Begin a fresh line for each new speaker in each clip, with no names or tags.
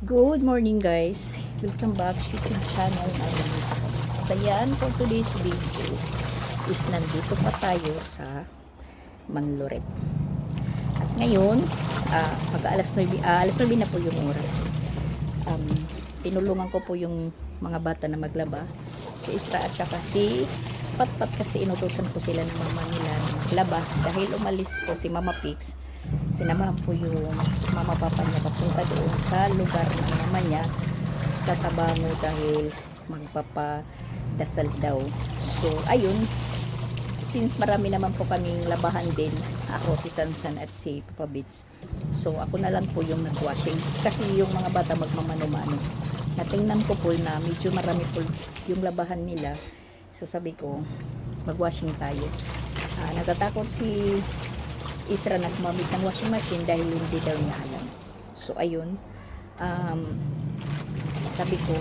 Good morning guys, welcome back to YouTube channel namin. So yan, for today's video is nandito pa tayo sa Manloret. At ngayon, alas 9 na po yung oras. Tinulungan ko po yung mga bata na maglaba, si Isra at saka si Patpat, kasi inutusan ko sila ng mama nila na maglaba dahil umalis po si Mama Pix. Sinamahan po yung mama papa niya papunta doon sa lugar ng mama niya sa Tabango dahil magpapadasal daw. So ayun, since marami naman po kaming labahan din, ako, si Sansan at si Papa Bits, so ako na lang po yung nag-washing kasi yung mga bata magmamano-mano. Natingnan ko po na medyo marami po yung labahan nila, so sabi ko mag-washing tayo. Natatakot si Isra na gumamit ng washing machine dahil hindi daw niya alam. So ayun, sabi ko,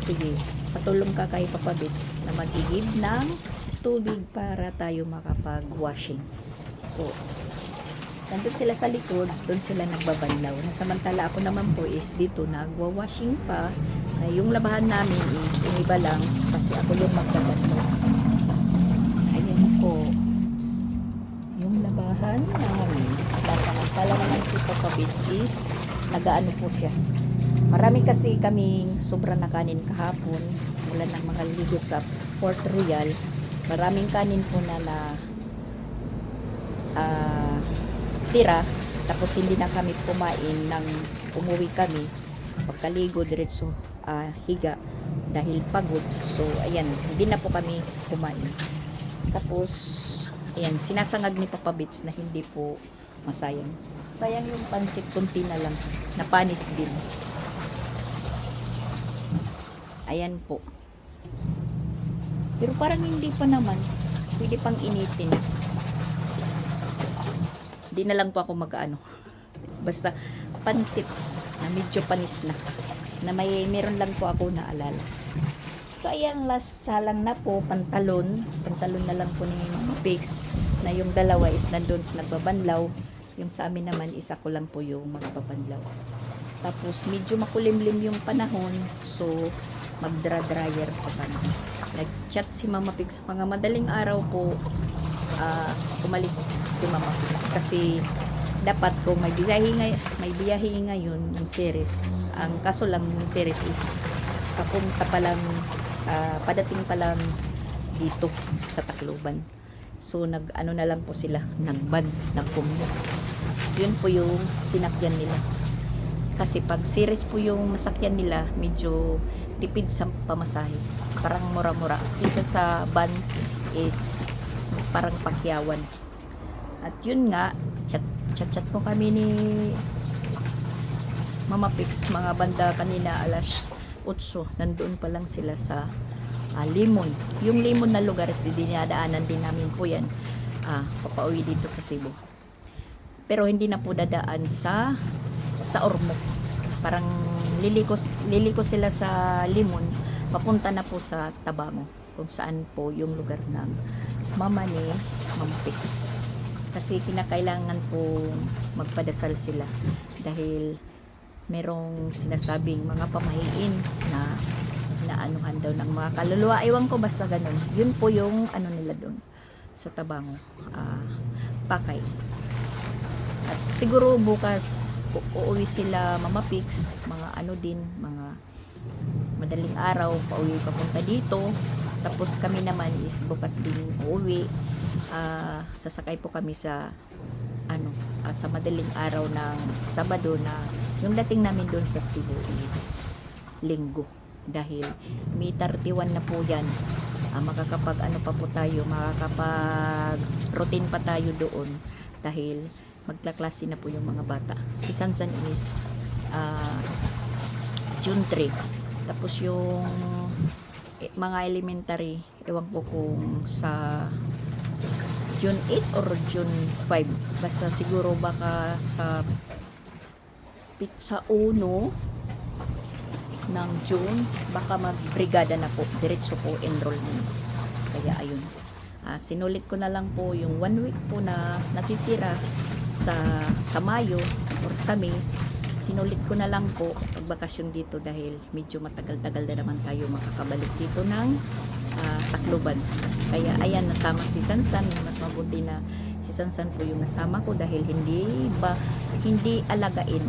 sige, patulong ka kay Papa Bits na mag-igib ng tubig para tayo makapag-washing. So nandun sila sa likod, doon sila nagbabanlaw. Samantala ako naman po is dito nagwa-washing pa. Yung labahan namin is iniba lang kasi ako yung magbabanlaw. Ayan po yung labahan namin. Samantala naman si Papa Bits is nagaano po siya. Marami kasi kaming sobra na kanin kahapon mula ng mga ligo sa Port Royal. Maraming kanin po na tira, tapos hindi na kami kumain nang umuwi kami. Pagkaligo diretso higa dahil pagod. So ayan, hindi na po kami kumain. Tapos ayan, sinasangag ni Papa Bits na hindi po masayang. Sayang yung pansit, kunti na lang. Napanis din. Ayan po. Pero parang hindi pa naman. Pwede pang initin. Hindi na lang po ako mag-ano. Basta pansit na medyo panis na. Na meron lang po ako naalala. So ayan, last salang na po, pantalon na lang po ni Mama Pix, na yung dalawa is nandun sa nagbabanlaw, yung sa amin naman isa ko lang po yung magbabanlaw. Tapos medyo makulimlim yung panahon, so magdra-dryer pa kami. Nag-chat si Mama Pix mga madaling araw po, umalis si Mama Pix kasi dapat kung may biyahe ngayon yung series, ang kaso lang yung series is papunta pa lang, padating pa lang dito sa Tacloban. So nag-ano na lang po sila, nag-van, nag-commute. Yun po yung sinakyan nila. Kasi pag series po yung nasakyan nila, medyo tipid sa pamasahe. Parang mura-mura. Isa sa van is parang Pakyawan. At yun nga, chat po kami ni Mama Pix mga banda kanina alas 8, nandoon pa lang sila sa Limon. Yung Limon na lugar is dinadaanan din namin po yan, papauwi dito sa Cebu. Pero hindi na po dadaan sa Ormoc. Parang liliko sila sa Limon, papunta na po sa Tabango, kung saan po yung lugar ng mama ni Mama Pix. Kasi kinakailangan po magpadasal sila dahil merong sinasabing mga pamahiin na naanuhan daw ng mga kaluluwa. Ewan ko, basta ganun. Yun po yung ano nila doon sa Tabango, Pakay. At siguro bukas uuwi sila Mama Pix, mga ano din, mga madaling araw, pauwi papunta dito. Tapos kami naman is bukas din uuwi. Sasakay po kami sa sa madaling araw ng Sabado, na yung dating namin doon sa Cebu is Linggo. Dahil May 31 na po yan, makakapag ano pa po tayo, makakapag routine pa tayo doon dahil magklaklase na po yung mga bata. Si Sansan is June 3. Tapos yung mga elementary, ewan ko kung sa June 8 or June 5. Basta siguro baka sa Pizza 1 ng June, baka magbrigada na po, diretso po enrollment. Kaya ayun, sinulit ko na lang po yung 1 week po na natitira sa Mayo or sa May. sinulit ko na lang po pagbakasyon dito dahil medyo matagal-tagal na naman tayo makakabalik dito ng Tacloban. Kaya ayan, nasama si Sansan. Mas mabuti na si Sansan po yung nasama ko dahil hindi alagain.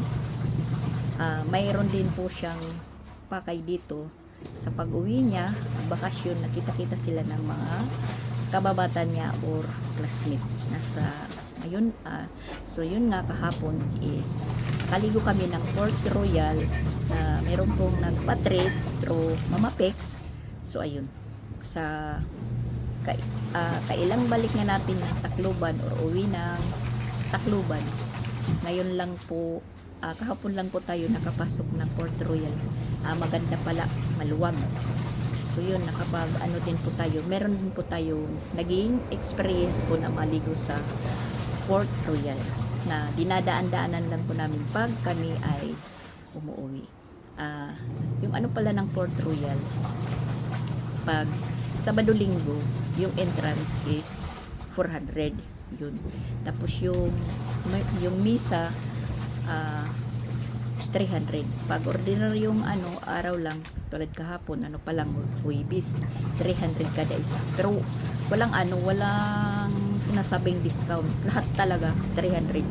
Mayroon din po siyang pakay dito sa pag-uwi niya, bakasyon, nakita-kita sila ng mga kababatan niya or classmate. So yun nga, kahapon is kaligo kami ng Port Royal na meron pong nagpa-trade through Mama Pex. So ayun, kailang balik na natin ng Tacloban or uwi ng Tacloban. Ngayon lang po, kahapon lang po tayo nakapasok ng Port Royal. Maganda pala, maluwag. So yun, din po tayo. Meron din po tayo naging experience po na maligo sa Port Royal na dinadaan-daanan lang po namin pag kami ay umuwi. Yung ano pala ng Port Royal, pag Sabado-Linggo, yung entrance is 400 yun. Tapos yung misa 300. Pag ordinary yung araw lang, tulad kahapon, pa lang, Huwebes, 300 kada isa. Pero walang sinasabing discount. Lahat talaga 300.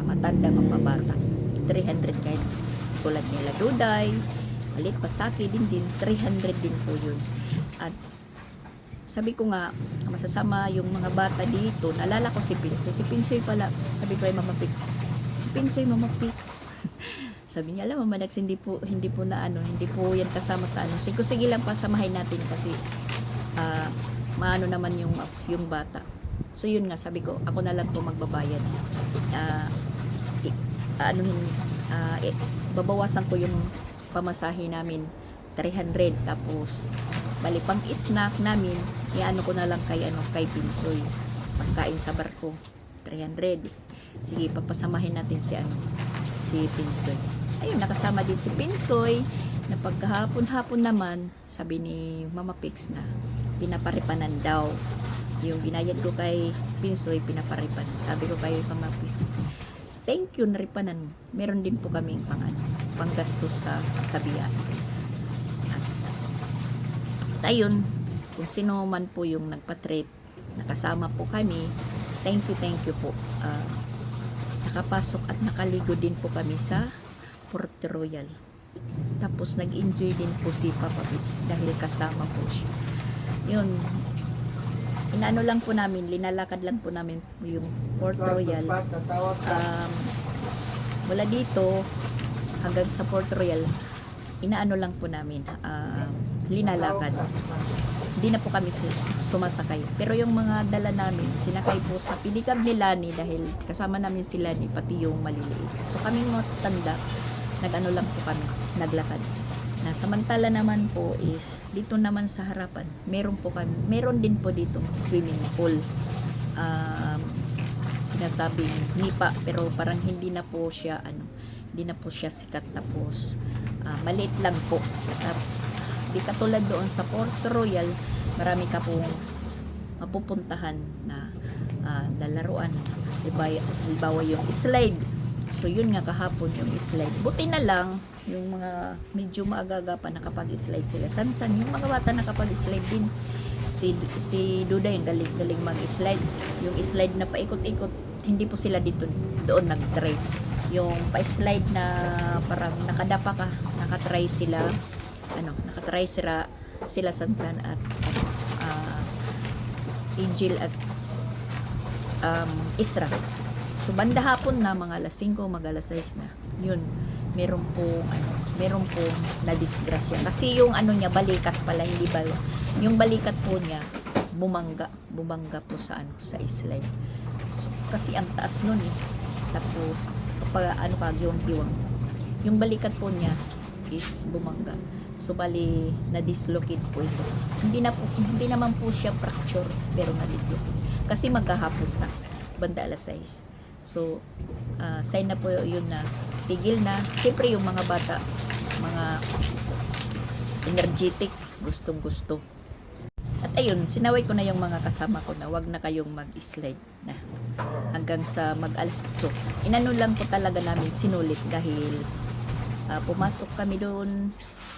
Matanda, mapabata. 300 kahit tulad nila Duday, Malit Pasaki din 300 din po yun. At sabi ko nga, masasama yung mga bata dito. Naalala ko si Pinsoy. Si Pinsoy pala, sabi ko ay Mama Pix. Si Pinsoy, Mama Pix. Sabi niya, alam mo, Manags, hindi po hindi po yan kasama sa ano. Sige lang pa, samahin natin kasi maano naman yung bata. So yun nga, sabi ko, ako na lang po magbabayad. Babawasan ko yung pamasahe namin 300, tapos bali pang snack namin, iano ko na lang kay Pinsoy. Pagkain sa barko 300. Sige, papasamahin natin si Pinsoy. Ayun, nakasama din si Pinsoy na pagkahapon-hapon naman, sabi ni Mama Pix na pinaparipanan daw. Yung binayad ko kay Pinsoy, pinaparipanan. Sabi ko kay Mama Pix, thank you, naripanan. Meron din po kaming panggastos sa biyahe. At ayun, kung sino man po yung nagpa-trade, nakasama po kami, thank you po. Nakapasok at nakaligo din po kami sa Port Royal. Tapos nag-enjoy din po si Papa Pix dahil kasama po siya. Yun, inaano lang po namin, linalakad lang po namin yung Port Royal. Mula dito hanggang sa Port Royal, inaano lang po namin, linalakad. Hindi na po kami sumasakay. Pero yung mga dala namin, sinakay po sa pilikab ni Lani dahil kasama namin si Lani, pati yung maliliit. So kaming mga tanda, nag-ano lang po kami, naglakad. Na samantala naman po is, dito naman sa harapan, meron din po dito swimming pool. Sinasabing nipa, pero parang hindi na po siya sikat, tapos maliit lang po. Di katulad doon sa Port Royal, marami ka pong mapupuntahan na lalaruan. Halimbawa yung slide. So yun nga kahapon yung slide. Buti na lang yung mga medyo maaga pa nakapag-slide sila. Sansan, yung mga bata nakapag-slide din. Si Duday, galing mag-slide. Yung slide na paikot-ikot, hindi po sila doon nag-try. Yung pa-slide na parang nakadapa ka, nakatry sila Sansan at Angel at Isra. So banda hapon na, mga alas 5, mag-alas 6 na. Yun, meron pong na-disgrasya. Kasi yung niya, balikat pala, hindi ba? Yung balikat po niya, bumangga po sa slide. So, kasi ang taas nun eh. Tapos, kapag yung balikat po niya is bumangga. So, bali, na-dislocate po ito. Hindi naman po siya fracture, pero na-dislocate. Kasi maghahapon na, banda alas 6. So, sign na po yun na tigil na. Siyempre yung mga bata, mga energetic, gustong-gusto. At ayun, sinaway ko na yung mga kasama ko na wag na kayong mag-slide na hanggang sa mag-alas 8. Inano lang po talaga namin sinulit dahil pumasok kami doon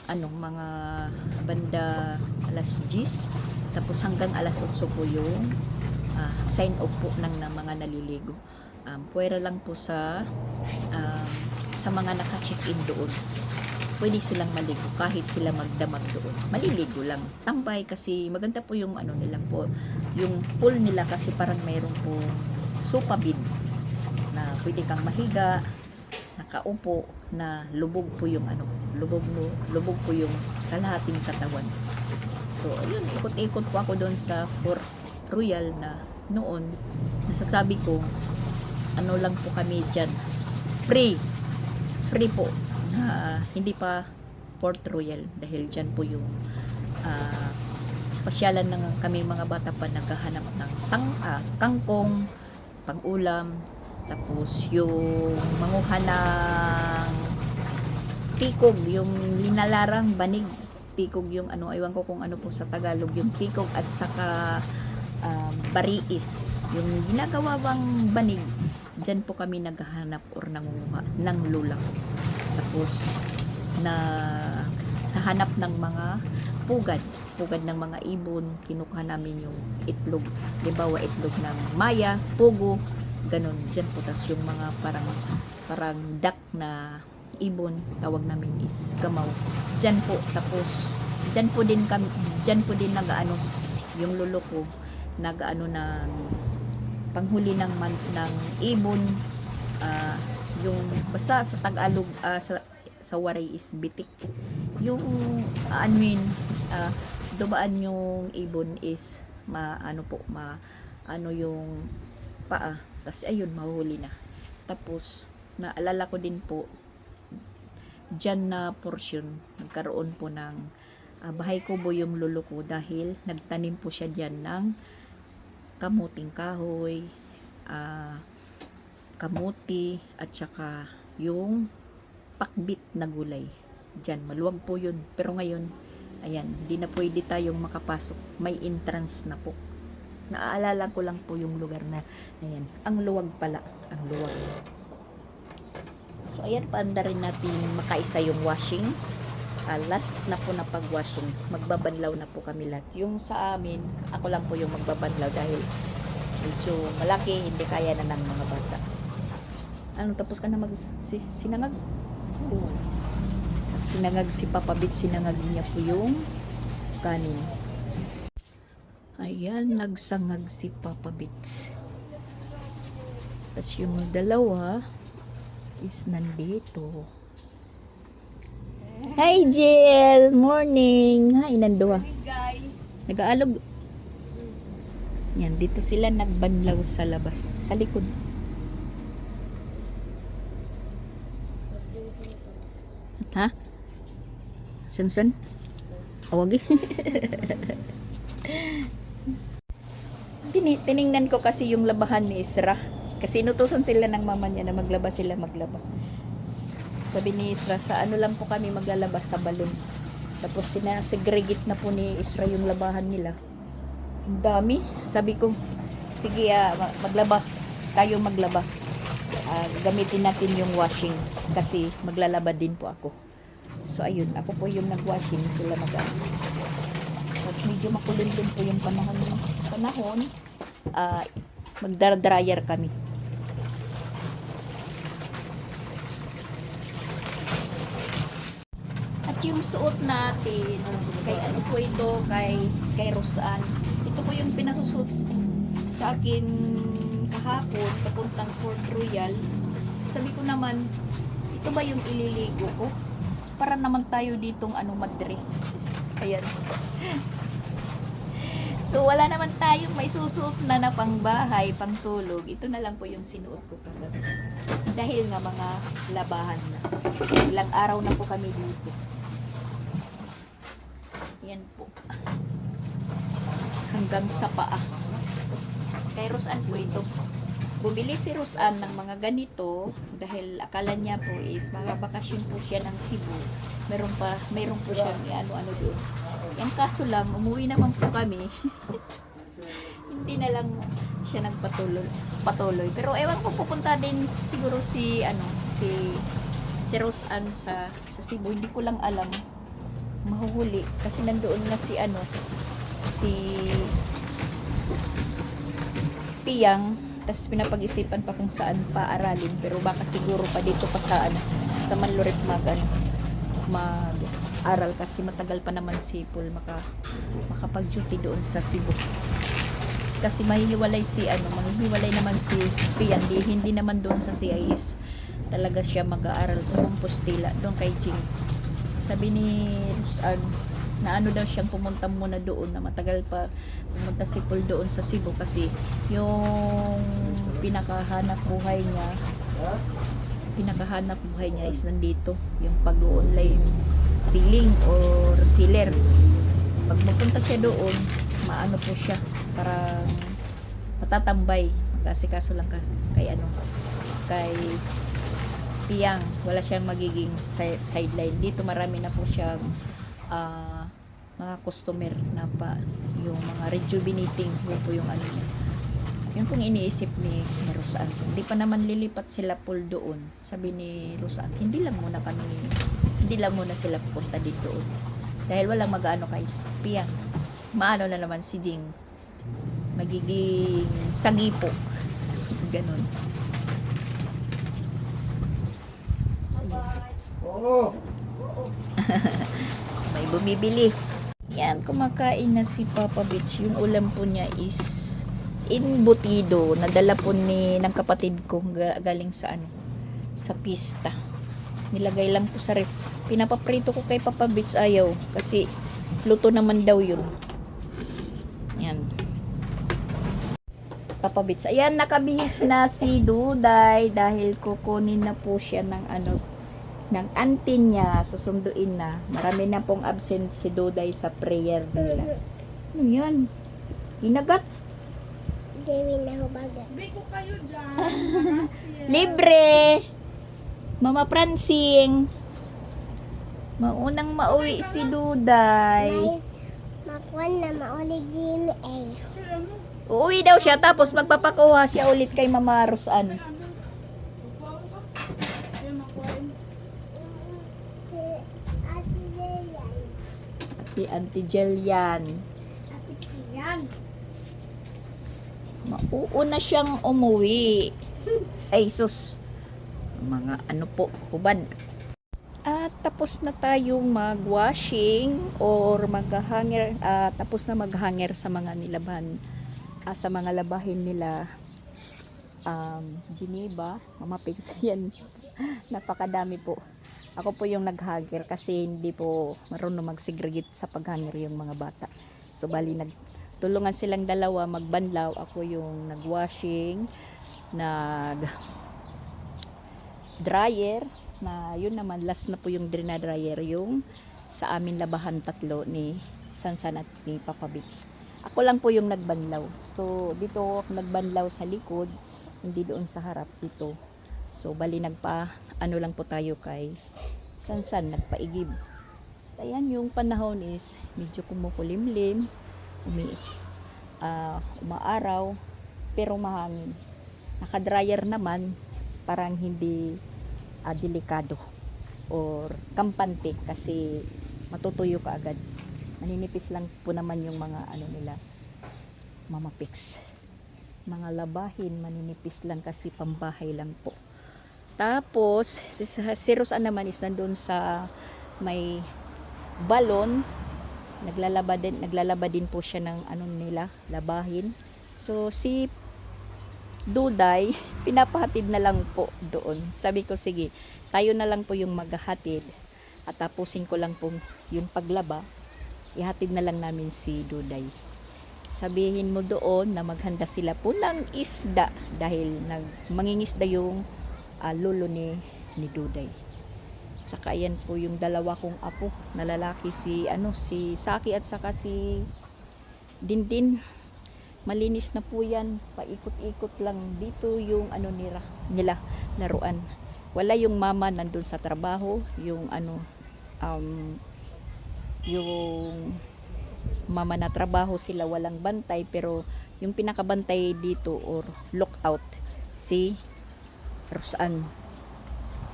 mga banda alas 10, tapos hanggang alas 8 po yung sign off po ng mga naliligo. Puwera lang po sa mga naka-check-in doon. Pwede silang maligo kahit sila magdamag doon. Maliligo lang. Tambay kasi maganda po yung nila po. Yung pool nila kasi parang mayroon po sofa bed na pwede kang mahiga, nakaupo na lubog po yung lubog po yung kalahating katawan. So ayun, ikot-ikot po ako doon sa Fort Royal na noon nasasabi ko lang po kami dyan. Free po. Hindi pa Port Royal dahil dyan po yung pasyalan ng kami mga bata pa naghahanap ng kangkong pang-ulam, tapos yung manguha ng tikog, yung linalarang banig tikog, yung aywan ko kung ano po sa Tagalog yung tikog, at saka bariis, yung ginagawa bang banig. Dyan po kami naghahanap or nangunguha ng lulang. Tapos nahanap ng mga pugad ng mga ibon. Kinukuha namin yung itlog, halimbawa itlog ng maya, pugo, ganun. Dyan po. Tapos yung mga parang duck na ibon, tawag namin is gamaw. Dyan po. Tapos dyan po din nag-ano yung lolo ko, nag-ano ng panghuli ng ibon. Yung basta sa Tagalog, sa Waray is bitik. Yung dubaan yung ibon is yung paa. Tapos ayun, mahuli na. Tapos naalala ko din po dyan na portion, nagkaroon po ng bahay kubo yung lolo ko dahil nagtanim po siya dyan ng kamuting kahoy, kamuti, at saka yung pakbit na gulay. Diyan, maluwag po yun. Pero ngayon, ayan, hindi na pwede tayong makapasok. May entrance na po. Naaalala ko lang po yung lugar na, ayan, ang luwag pala. Ang luwag. So, ayan, paanda rin natin makaisa yung washing. Last na po na pag-washing. Magbabanlaw na po kami lahat. Yung sa amin, ako lang po yung magbabanlaw dahil medyo malaki, hindi kaya na ng mga bata. Tapos ka na sinangag? Oo. Sinangag si Papa Bit, sinangag niya po yung kanin. Ayan, nagsangag si Papa Bit. Tapos yung dalawa is nandito. Hi, Jill! Morning! Hi, nanduha.
Guys.
Nag-aalog. Yan, dito sila nagbanlaw sa labas. Sa likod. Ha? Sansan? Awag eh. Tiningnan ko kasi yung labahan ni Isra. Kasi inutusan sila ng mama niya na maglaba sila. Sabi ni Isra, sa lang po kami maglalabas sa balon. Tapos sinasegregate na po ni Isra yung labahan nila. Ang dami. Sabi ko, sige, maglaba. Tayo maglaba. Gamitin natin yung washing. Kasi maglalaba din po ako. So, ayun. Ako po yung nag-washing. Sila Tapos medyo makulin-lin po yung panahon. Magdar-dryer kami. At yung suot natin, kay ano po ito, kay Rosan. Ito po yung pinasusuot sa akin kahapon, papuntang Fort Royal. Sabi ko naman, ito ba yung ililigo ko? Para naman tayo ditong madre. Ayan. So, wala naman tayong may susuot na pangbahay, pangtulog. Ito na lang po yung sinuot ko kagabi. Dahil nga mga labahan na. Ilang araw na po kami dito. Yan po. Hanggang sa paa. Kay Rosan po ito. Bumili si Rosan ng mga ganito dahil akala niya po is makabakasyon po siya ng Cebu. Mayroon po siya ano doon. Yung kaso lang, umuwi naman po kami. Hindi na lang siya patuloy. Pero ewan ko, pupunta din siguro si si Rose Ann sa Cebu. Hindi ko lang alam. Mahuhuli kasi nandoon na si Piyang, tas pinapag-isipan pa kung saan paaralin, pero baka siguro pa dito pa sa Manlurit mag-aral kasi matagal pa naman si Paul makapag-duty doon sa Cebu. Kasi mahihiwalay naman si Piyang, hindi naman doon sa CIS talaga siya mag-aaral sa Compostela doon kay Jing. Sabi ni Rusan na daw siyang pumunta muna doon, na matagal pa pumunta si Paul doon sa Cebu kasi yung pinakahanap buhay niya is nandito, yung pag-online selling or seller. Pag mapunta siya doon, maano po siya, parang matatambay, mag-asikaso lang kay Piyang, wala siyang magiging sideline. Dito marami na po siyang mga customer na pa, yung mga rejuvenating, yun po yung niya. Yun pong iniisip ni Rosaan. Hindi pa naman lilipat sila Paul doon. Sabi ni Rosaan, hindi lang muna sila pupunta dito doon. Dahil walang mag-ano kay Piyang. Maano na naman si Jing. Magiging sagipo. Ganon.
Oo.
May bumibili. Yan, kumakain na si Papa Beach. Yung ulam po niya is embutido. Nadala po ng kapatid ko galing sa sa pista. Nilagay lang po sa ref. Pinapaprito ko kay Papa Beach, ayaw. Kasi luto naman daw yun. Yan. Papa Beach. Ayan, nakabihis na si Duday dahil kukunin na po siya ng ng auntie niya, susunduin na. Marami na pong absent si Duday sa prayer nila. Ano yan? Inagat?
Jamie na hubaga.
Libre ko kayo dyan.
Libre! Mama Prancing. Maunang mauwi si Duday.
May makuan na mauli Jamie eh.
Uuwi daw siya tapos magpapakuha siya ulit kay Mama Rosan.
Si Ate Leyan.
Si Auntie Jelian.
Ate Leyan.
Mauuna siyang umuwi. Ay sus. Mga po, hubad. At tapos na tayong mag-washing or mag-hanger. Tapos na mag-hanger sa mga nilaban. Sa mga labahin nila. Geneva. Mama Pigs. Yan. Napakadami po. Ako po yung nag-hanger kasi hindi po marunong mag-segregate sa pag-hanger yung mga bata. So bali tulungan silang dalawa magbanlaw. Ako yung nag-washing, nag-dryer, na yun naman last na po yung dryer yung sa amin labahan tatlo ni Sansan at ni Papa Beach. Ako lang po yung nagbanlaw. So dito ako nagbanlaw sa likod, hindi doon sa harap dito. So bali lang po tayo kay Sansan, nagpaigib. Ayan, yung panahon is medyo kumukulimlim, umaaraw, pero mahangin. Naka-dryer naman, parang hindi delikado or kampante kasi matutuyo ka agad. Maninipis lang po naman yung mga nila, Mama Pigs. Mga labahin, maninipis lang kasi pambahay lang po. Tapos, si Rosan naman is nandun sa may balon. Naglalaba din po siya ng nila, labahin. So, si Duday, pinapahatid na lang po doon. Sabi ko, sige, tayo na lang po yung maghahatid. At tapusin ko lang po yung paglaba. Ihatid na lang namin si Duday. Sabihin mo doon na maghanda sila po ng isda dahil mangingisda yung lolo ni Duday. Tsaka yan po yung dalawa kong apo na lalaki, si Saki at saka si Dindin. Malinis na po yan, paikot-ikot lang dito yung nila laruan. Wala yung mama nandun sa trabaho, yung yung mama na trabaho sila, walang bantay, pero yung pinakabantay dito or lookout si Rosan.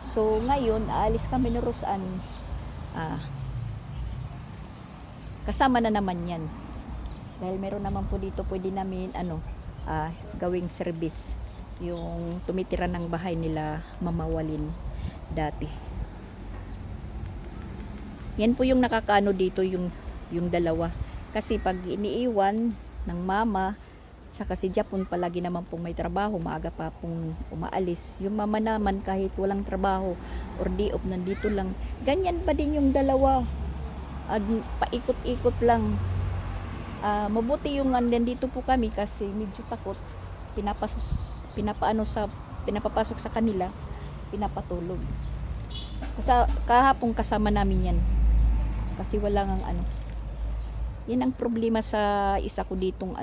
So ngayon aalis kami ni Rosan, kasama na naman yan dahil meron naman po dito pwede namin gawing service, yung tumitira ng bahay nila Mama Walin dati. Yan po yung nakakaano dito, yung dalawa. Kasi pag iniiwan ng mama, saka si Japon palagi naman pong may trabaho, maaga pa pong umaalis. Yung mama naman kahit walang trabaho or day off, nandito lang. Ganyan pa din yung dalawa. Paikot-ikot lang. Mabuti yung nandito po kami kasi medyo takot. Pinapapasok sa kanila, pinapatulog. Kahapon kasama namin yan. Kasi wala ngang yan ang problema sa isa ko ditong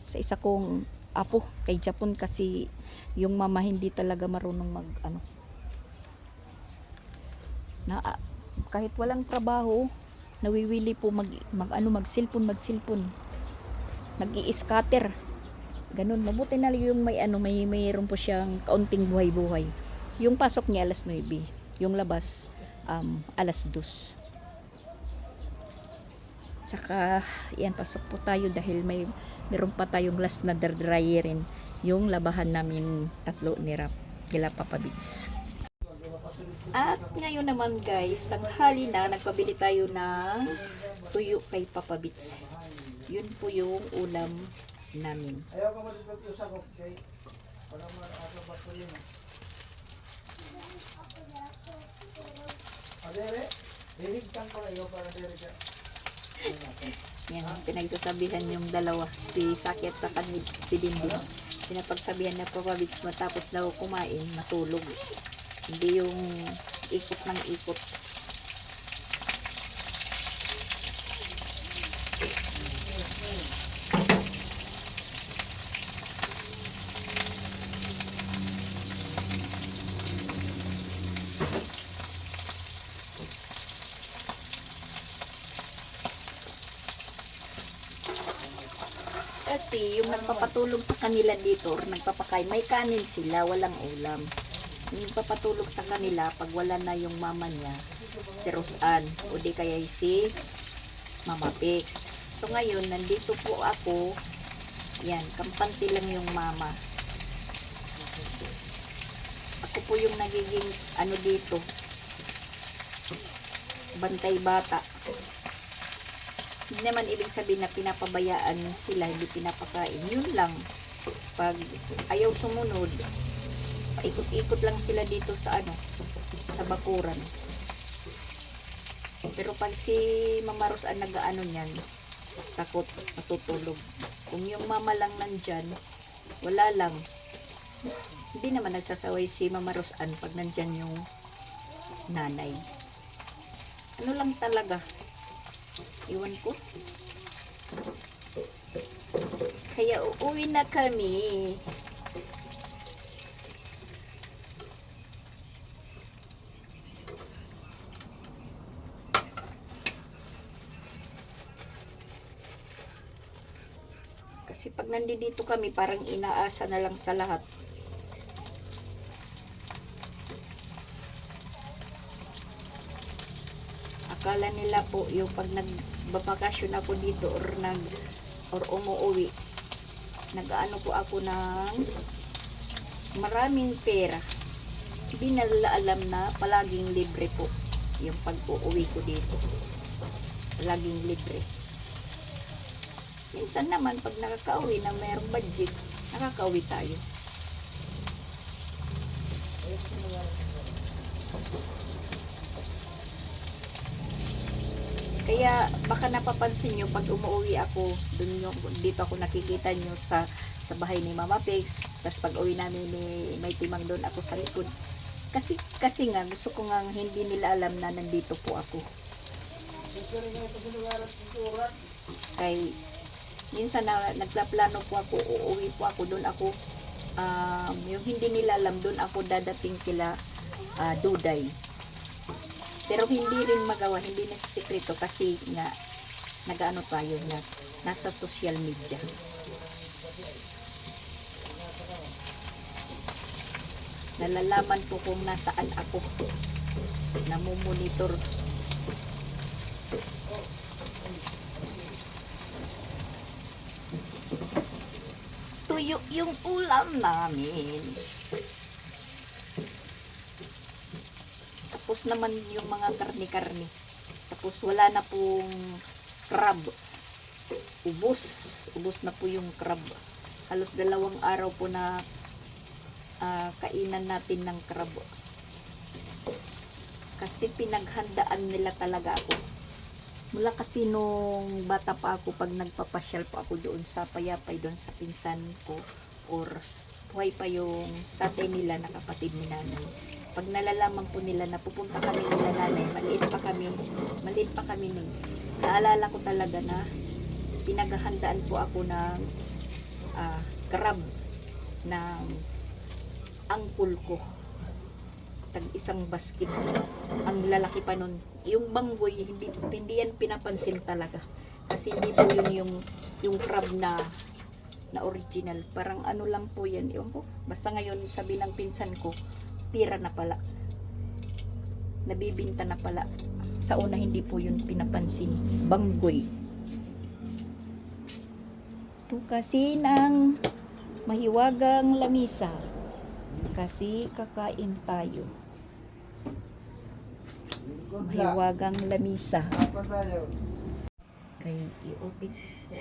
sa isa kong apo kay Japon, kasi yung mama hindi talaga marunong kahit walang trabaho, nawiwili po mag-cellphone, nag-i-scatter. Ganun. Mabuti na yung mayroon po siyang kaunting buhay-buhay. Yung pasok niya alas 9, yung labas alas 2. Tsaka yan, pasok po tayo dahil meron pa tayong last na dryerin, yung labahan namin tatlo nila Papa Bits. At ngayon naman guys, tanghali na, nagpabili tayo ng tuyo kay Papa Bits. Yun po yung ulam namin.
Ayaw ka malipat yung sakop kay para makasabat ko yun. Adere, dirigtan ko na para dirigtan.
Yan, pinagsasabihan yung dalawa, si Saki at saka si Dindin. Pinapagsabihan na Papa Bits matapos daw kumain, matulog. Hindi yung ikot ng ikot. Kasi yung nagpapatulog sa kanila dito or nagpapakain, may kanin sila, walang ulam. Yung nagpapatulog sa kanila pag wala na yung mama niya, si Rosan, o di kaya si Mama Pix. So ngayon, nandito po ako, yan, kampante lang yung mama. Ako po yung nagiging dito, bantay bata. Hindi naman ibig sabihin na pinapabayaan sila, hindi pinapakain. Yun lang. Pag ayaw sumunod, paikot-ikot lang sila dito sa sa bakuran. Pero pag si Mama Rosan niyan, takot, matutulog. Kung yung mama lang nandyan, wala lang. Hindi naman nagsasaway si Mama Rosan pag nandyan yung nanay. Ano lang talaga, iwan ko. Kaya uuwi na kami. Kasi pag nandito kami, parang inaasa na lang sa lahat. Akala nila po yung pag nagbabakasyon ako dito or umuwi, nag-aano po ako ng maraming pera. Hindi nila alam na palaging libre po yung pag-uuwi ko dito. Palaging libre. Minsan naman pag nakakauwi na mayroong budget, nakakauwi tayo. Kaya baka napapansin nyo pag umuwi ako, dito ako nakikita nyo sa bahay ni Mama Pix. Tapos pag uwi namin may timang doon ako sa likod. Kasi nga gusto ko nga hindi nila alam na nandito po ako. Kay minsan na nagplaplano po ako, uuwi po ako doon ako, yung hindi nila alam, doon ako dadating kila Duday. Pero hindi rin magawa, hindi na sikreto kasi nga nagaano tayo na nasa social media. Nalalaman po kung nasaan ako. Namumonitor. Tuyo yung ulam namin. Tapos naman yung mga karni-karni. Tapos wala na pong crab. Ubos na po yung crab. Halos 2 araw po na kainan natin ng crab. Kasi pinaghandaan nila talaga ako. Mula kasi nung bata pa ako, pag nagpapasyal po ako doon sa Payapay, doon sa pinsan ko, or buhay pa yung tatay nila na kapatid ni nanay. Pag nalalaman po nila na pupunta kami nila nanay, maliit pa kami nun. Naalala ko talaga na pinaghahandaan po ako ng crab ng angkol ko. Tag isang basket. Ang lalaki pa nun. Yung banggoy, hindi yan pinapansin talaga. Kasi hindi po yun yung crab na original. Parang ano lang po yan. Ewan ko. Basta ngayon, sabi ng pinsan ko, pira na pala. Nabibinta na pala. Sa una, hindi po yun pinapansin. Banggoy. Ito kasi ng mahiwagang lamisa. Kasi kakain tayo. Mahiwagang lamisa.
Apa tayo?
Kaya i-open ko.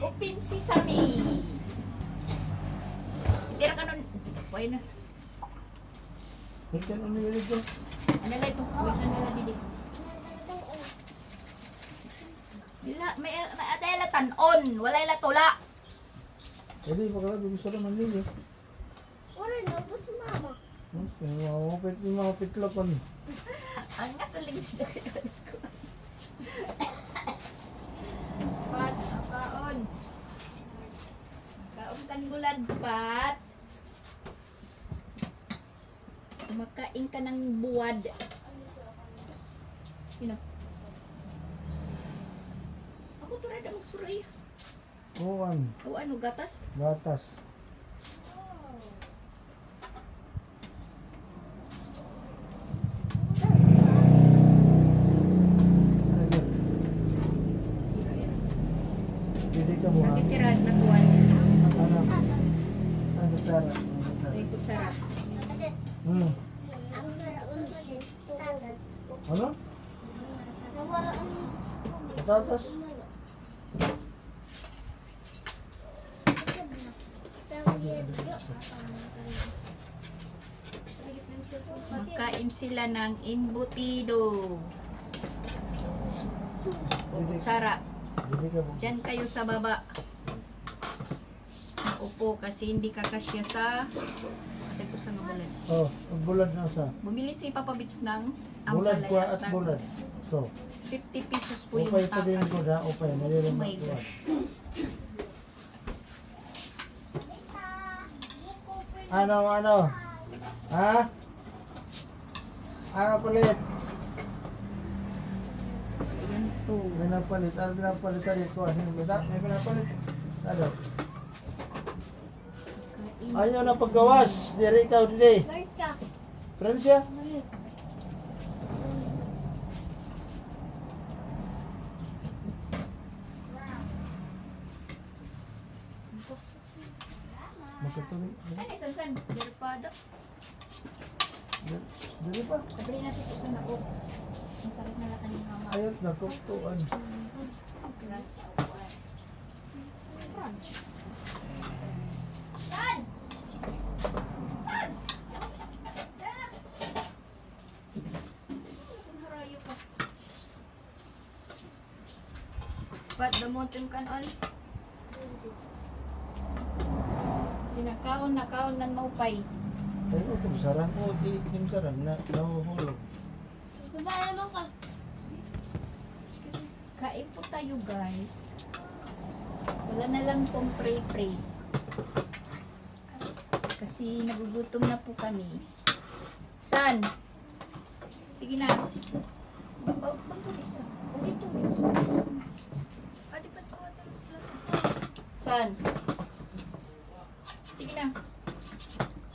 Open sesame! Tira ka nun. Pwede na.
Ikan ano yun ito?
Ano lang ito? Wait na nila didi. May adela tanon. Wala ila tula.
Jadi baka gusto naman nila.
Wala na, bus mama.
Yung mga pitlokon.
Ang nga sa lingid. Pat, kaon. Kaon kan gulad, Pat. Kumakain ka ng buwad. Yun o. Ako to rada magsuray.
Kuwan.
O ano, gatas?
Batas. Hindi ka mo.
Nakitira na buwan.
Ano? Ano tara?
May kutsara.
Hmm.
Ang naraon ko din. Tagad.
Ano?
Nawaraan mo.
Patatas?
Makain sila ng embutido. O kutsara.
Hindi ka mo.
Diyan kayo sa baba. Upo kasi hindi kakasya sa atay ko sa bulan.
Oh, bulad na sa.
Bumili si Papa Bits ng
Bulad ko
ampalaya.
at bulad. So,
50 pesos po yung
upay pa din
taka.
ko na. Upay.
Oh
Nalilang
my
mas
gosh.
Ano? Ha? Ano palit?
So, yan po.
May napalit. Ano pinapalit sa dito? Ano yung bata? May pinapalit. Ano?
Kain.
Ayaw na paggawas. Diri ikaw dili.
Marka.
Fransya? Magkatuloy.
Ay, san? Derpado.
Dili pa.
Sabi natin ito sa nako. Masakit na lang kanina mama.
Ayot na kukuan.
Crunch. San? San? Harayo ka.
But the mountain can on.
Nakaon ng maupay.
Ayun ito. Sarang ko. Tim sarang na. Nahuhulog.
Babaya mo ka.
Kain po tayo guys. Wala na lang pong pray-pray. Kasi nagugutom na po kami. San? Sige na. Oh, ito isa. Oh, ito.
Ate, ba't ko ito?
Saan? Sige na.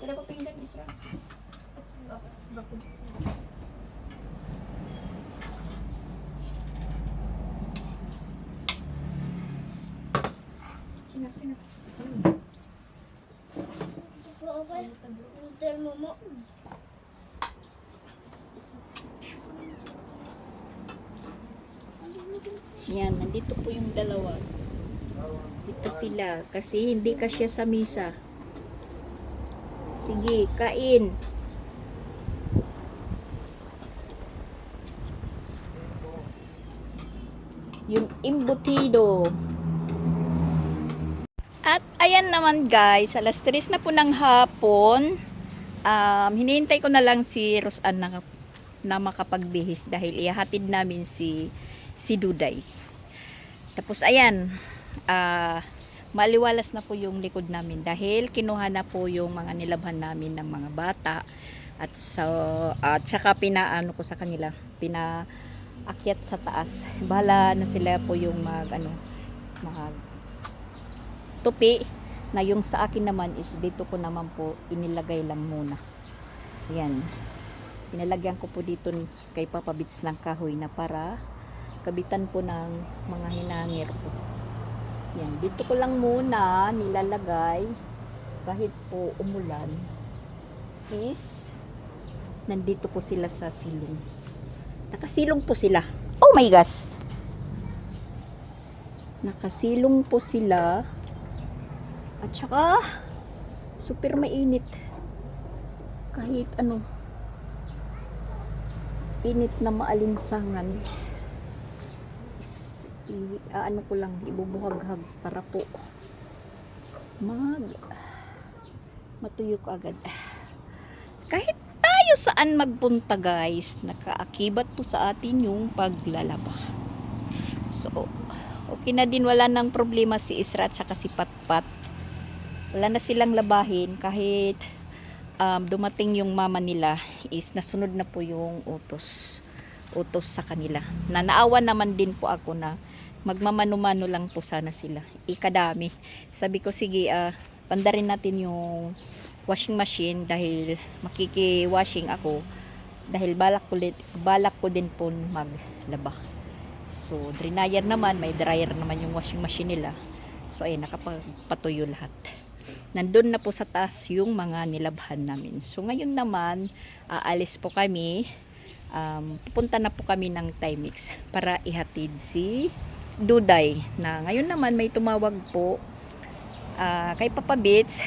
Tara pa pinggan, Isra.
Bakit?
Sina.
Okay. Hotel mo mo.
Yan, nandito po yung dalawa. Dito sila. Kasi hindi kasya sa misa. Sige, kain. Yung embutido. At ayan naman guys, alas 3 na po ng hapon. Hinihintay ko na lang si Rosan na makapagbihis dahil ihahatid namin si Duday. Tapos ayan, maliwalas na po yung likod namin dahil kinuha na po yung mga nilabhan namin ng mga bata at saka pinaano ko sa kanila, pinaakyat sa taas. Bahala na sila po yung mag tupi na yung sa akin naman is dito ko naman po inilagay lang muna. Yan. Pinalagyan ko po dito kay Papa Bits ng kahoy na para kabitan po ng mga hinangir po. Yan. Dito ko lang muna nilalagay kahit po umulan is nandito po sila sa silong. Nakasilong po sila. Oh my gosh! Nakasilong po sila. At saka, super mainit. Kahit ano, init na maalinsangan. Ano ko lang, ibubuhag-hag para po matuyo ko agad. Kahit tayo saan magpunta guys, nakaakibat po sa atin yung paglalaba. So, okay na din, wala nang problema si Isra at saka si Patpat. Wala na silang labahin kahit dumating yung mama nila is nasunod na po yung utos sa kanila. Naawa naman din po ako na magmamano-mano lang po sana sila. Ikadami. Sabi ko sige, pandarin natin yung washing machine dahil makiki-washing ako dahil balak ko din po maglaba. So, dryer naman, may dryer naman yung washing machine nila. So, ay nakapagpatuyo lahat. Nandun na po sa taas yung mga nilabhan namin. So, ngayon naman, aalis po kami. Pupunta na po kami ng Timex para ihatid si Duday. Na ngayon naman, may tumawag po kay Papa Bits.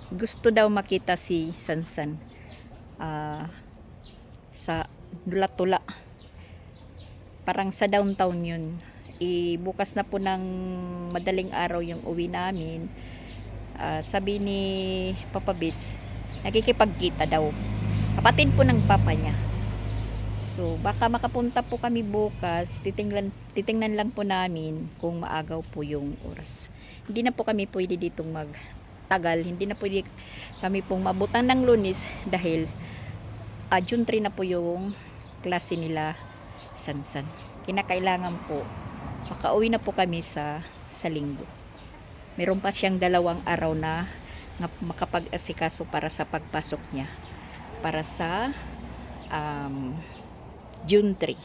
Gusto daw makita si Sansan sa Dulatula. Parang sa downtown yun. Bukas na po ng madaling araw yung uwi namin. Sabi ni Papa Bits, nakikipagkita daw. Kapatid po ng papa niya. So, baka makapunta po kami bukas. Titingnan lang po namin kung maagaw po yung oras. Hindi na po kami pwede ditong magtagal. Hindi na pwede kami pong mabutan ng Lunes dahil June 3 na po yung klase nila Sansan. Kinakailangan po makauwi na po kami sa Linggo. Meron pa siyang 2 araw na makapag-asikaso para sa pagpasok niya. Para sa June 3.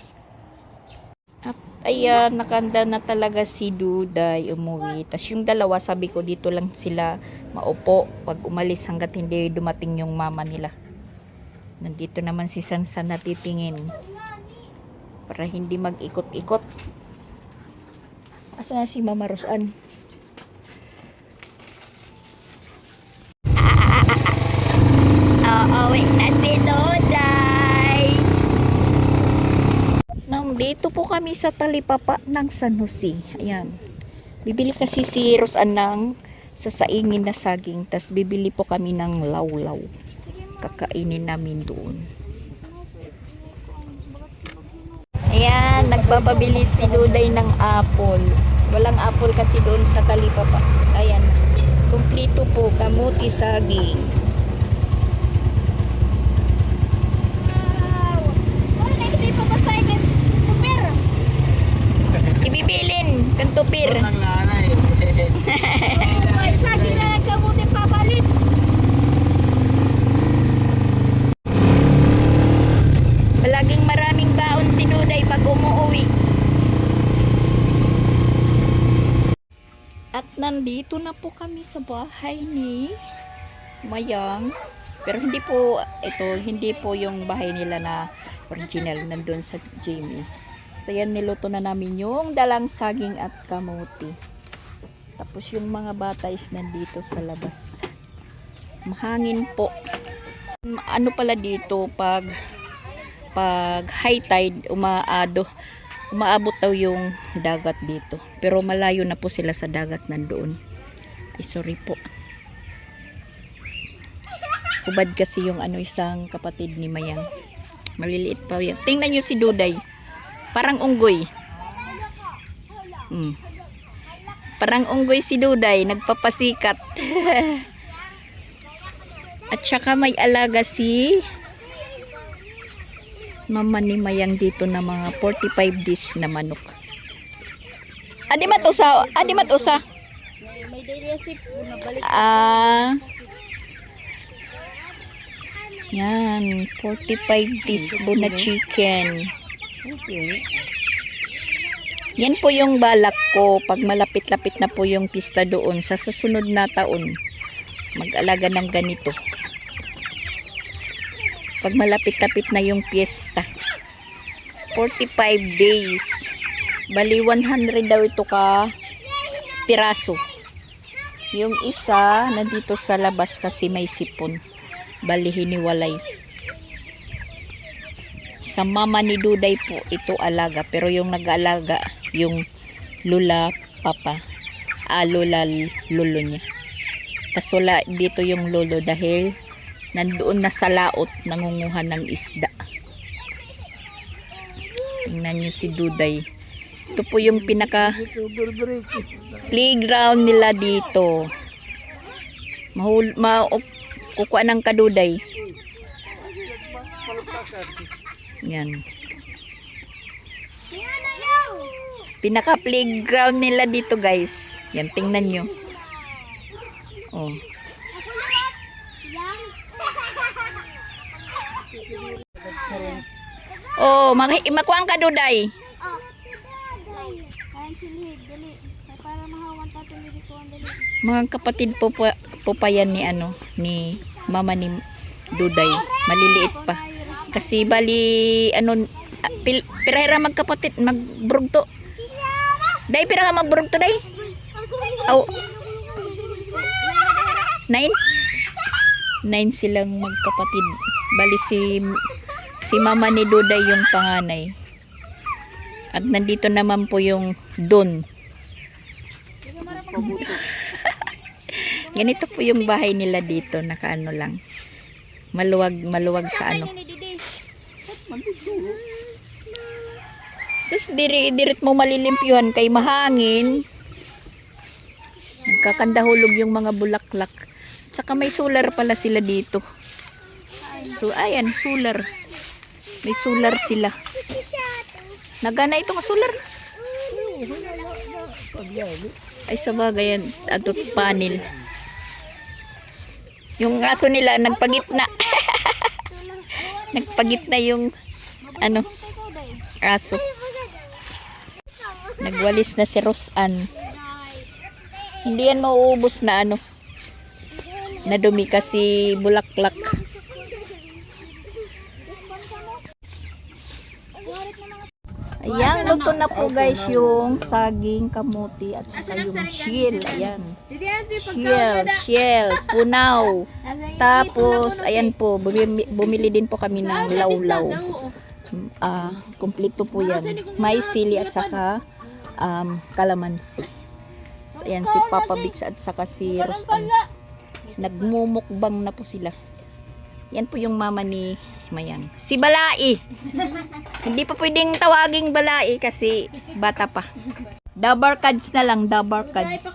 At ayan, nakanda na talaga si Duday umuwi. Tapos yung 2, sabi ko dito lang sila maupo pag umalis hanggat hindi dumating yung mama nila. Nandito naman si Sansan na titingin para hindi mag-ikot-ikot. Asa na si Mama Rosan? Wait na si Duday. Dito po kami sa talipapa ng San Jose. Ayan. Bibili kasi si Rosan ng sasaingin na saging. Tas bibili po kami ng lawlaw. Kakainin namin doon. Ayan, nagpapabili si Duday ng apple. Walang apple kasi doon sa talipapa. Ayan, kumplito po, kamuti, saging. nandito na po kami sa bahay ni Mayang. Pero hindi po yung bahay nila na original nandun sa Jamie. So yan, niluto na namin yung dalang saging at kamuti. Tapos yung mga bata is nandito sa labas. Mahangin po. Ano pala dito, pag high tide, umaabot daw yung dagat dito. Pero malayo na po sila sa dagat nandoon. Ay, sorry po. Ubad kasi yung isang kapatid ni Mayang. Maliliit pa yan. Tingnan nyo si Duday. Parang unggoy. Parang unggoy si Duday. Nagpapasikat. At saka may alaga si mama ni Mayang dito na mga 45 days na manok. Adi matusa.
May daily asip. Nabalik.
Yan, 45 days po na chicken. Yan po yung balak ko pag malapit-lapit na po yung pista doon sa susunod na taon. Mag-alaga ng ganito. Pag malapit-lapit na yung piyesta. 45 days. Bali 100 daw ito ka piraso. Yung isa nandito sa labas kasi may sipon. Bali hiniwalay. Sa mama ni Duday po ito alaga, pero yung nag-alaga yung lula papa, lula lolo niya. Tas wala dito yung lolo dahil nandoon na sa laot nangunguha ng isda. Tingnan nyo si Duday. Ito po yung pinaka playground nila dito. Kukuha ng kaduday. Yan. Pinaka playground nila dito, guys. Yan, tingnan nyo. Oh. Oh, makuha ang kaduday. Mga kapatid po pa yan ni mama ni Duday. Maliliit pa. Kasi bali pira magkapatid magbrugto. Day pira ka magbrugto day. Oh. 9 silang magkapatid. Bali si mama ni Duday yung panganay. At nandito naman po yung Don. Ganito po yung bahay nila dito, nakaano lang. Maluwag sa ano. Sus, dirit mo malilimpyuhan kay mahangin. Nagkakandahulog yung mga bulaklak. Tsaka may solar pala sila dito. So, ayan, solar. May solar sila. Nagana itong solar. Ay, sabagay yan. Atot panel. Yung aso nila nagpagitna. Nagpagitna yung aso. Nagwalis na si Rosan. Hindi yan mauubos na na dumi kasi bulaklak. Ayan, luto na po guys yung saging, kamuti at saka yung shell. Ayan. Shell, punaw. Tapos, ayan po, bumili din po kami ng lawlaw. Kompleto po yan. May sili at saka kalamansi. So, ayan, si Papa Bix at saka si Rosan. Nagmumukbang na po sila. Yan po yung mama ni Mayang. Si Balai. Hindi pa pwedeng tawaging Balai kasi bata pa. Dabarkads na lang, dabarkads.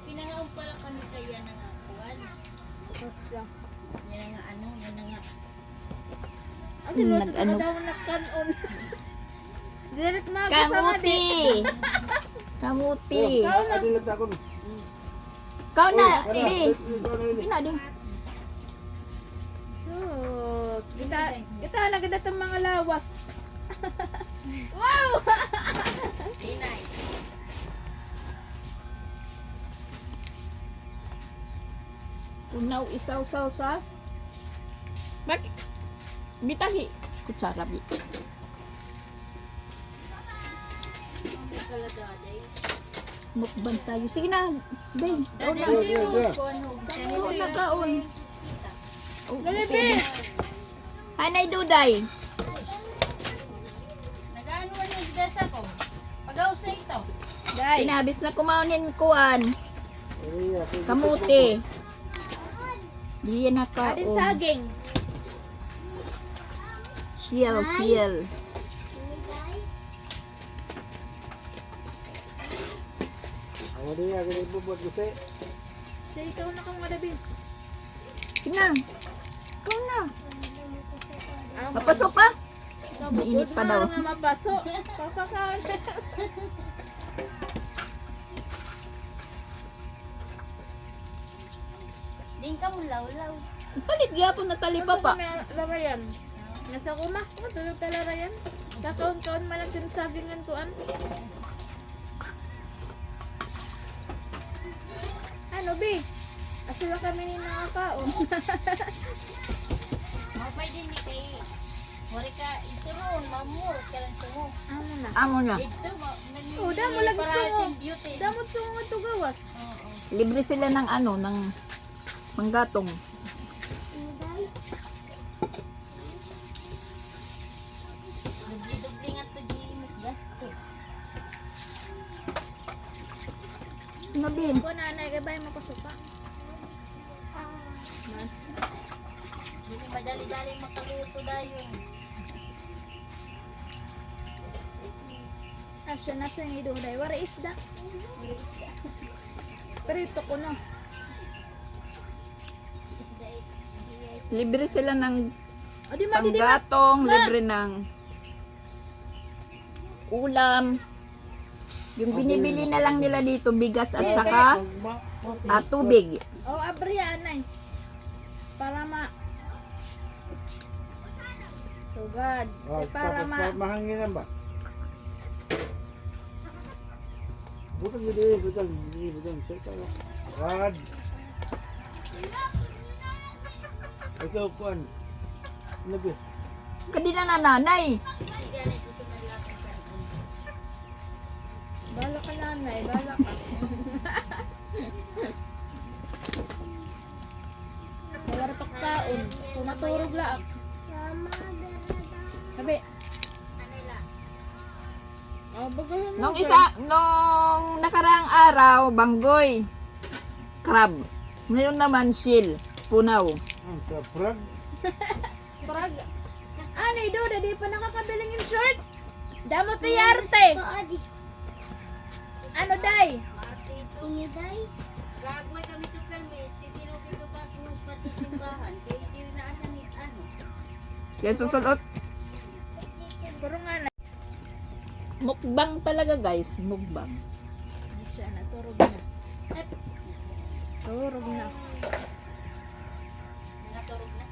Pinangaon pala kami kaya na nga kuwan. Yan nga yan nga.
Nag-ano? Kamuti. Kamuti. Kau na, di. Ina din.
Kita naganda tong mga lawas. Wow!
Unaw isaw-saw sa Bakit? Bitahi. Kutsara, bi. Mukbang tayo. Sige na, babe. Kaon na. Kaon na, kaon.
Dali, be.
Hanay Duday.
Nag-ano yung desa ko? Pag-ausa ito.
Day.
Tinabis na kumaunin kuan.
Iya,
Kamuti. Di yan na
Adin
kaon.
saging.
Siel.
Ako din ako din bubot kasi.
Day, ikaw na kang madabi.
Sige na. Kaon na. Mapasok ka? Mainit pa daw.
Nga mapaso. Papakaon.
Din ka mo law-law.
Palit gyapon na talipa pa.
Larayan. Nasa kuma. Matulog ka larayan. Kakaon-kaon man ang tinasagingan kuan. Ano, be? Asila kami ni nakakaon.
Mapay din ni kay. Wari ka ito ron, mamur ka lang tungo.
Ano na?
Amo na.
Ito,
Oh, damo lagi tungo.
beauty.
Damot tungo nga to gawas.
Oo.
Libre sila ng ano, ng manggatong.
Dubli-dubli nga to Jimmy gasto.
Nabin.
Ko nanay kay bay mapasuka.
Hindi madali-dali makaluto dayon.
Asya na sa nido day wara isda. Perito ko no.
Libre sila ng
Adi ma di ma.
panggatong, libre ng ulam. Yung binibili na lang nila dito, bigas at saka tubig.
Oh, abriya anay. Para ma Sugad. Para ma
Mahanginan ba? Butang gede, butang. Rad. Ito kuan. Nabi.
Kadina na nanay.
bala ka nanay, bala ka. Wala pa kaon. Tumaturog laak. Sabi. Oh, bagayan mo.
Nung nakaraang araw, banggoy, crab. Ngayon naman, shield, punaw.
Ang saprag.
Parag. Anay do, di pa nakakabiling yung short. Damot na yarte. Ano day?
Gagmay kami to permit, titiro dito pa kung pati simbahan. Kaya hindi na asa ni ano.
Yan susulot.
Puro nga na.
Mukbang talaga guys, mukbang.
Ay siya na, turog na. Turog na.
Naturog na.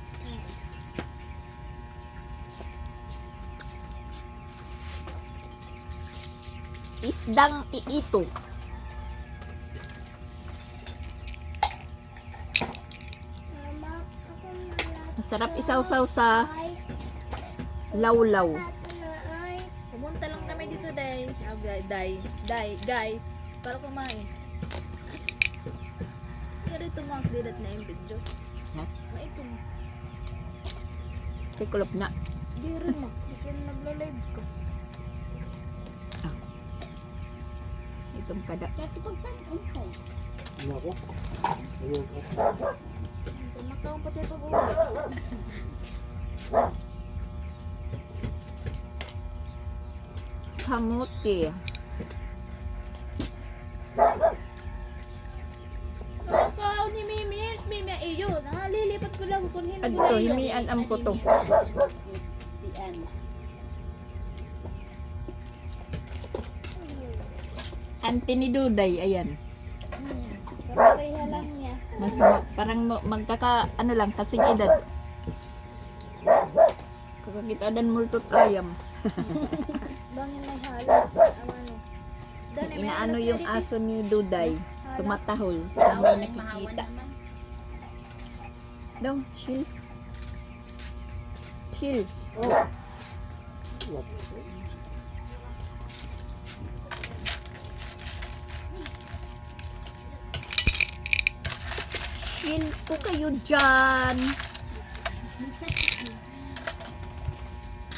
Isdang iito. Masarap isaw-saw sa lawlaw.
Pumunta lang kami dito, day. Oh, guys. Para kumain. Kaya rito mga klidat na yung video.
Ha?
Maitom.
Kay kulop na.
Di rin mo. Kasi nagla-live ka.
Itong kada.
Ano ako? Ayun.
Kumakaon pa tayo pag-uwi.
Kamuti.
Kakaw ni Mimi. Mimi, iyo. Lilipat ko lang kung hindi
Adto, himian ang puto.
Diyan.
Auntie ni Duday, ayan.
Parang kaya lang niya.
Parang magkaka, ano lang, kasing edad. Kakakitadan multot ayam.
Bangin may halos. Ano. Dani, may
Inaano
halos
yung
na dito.
aso ni Duday.
Halos.
Tumatahol. Parang may
May mahawan
nakikita.
naman.
No, chill. Chill. Chill po kayo dyan.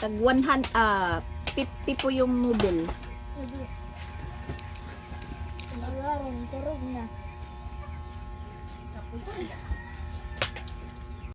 Tag 50 po yung noodle.
Nalaron, turog na.
Kapoy sila.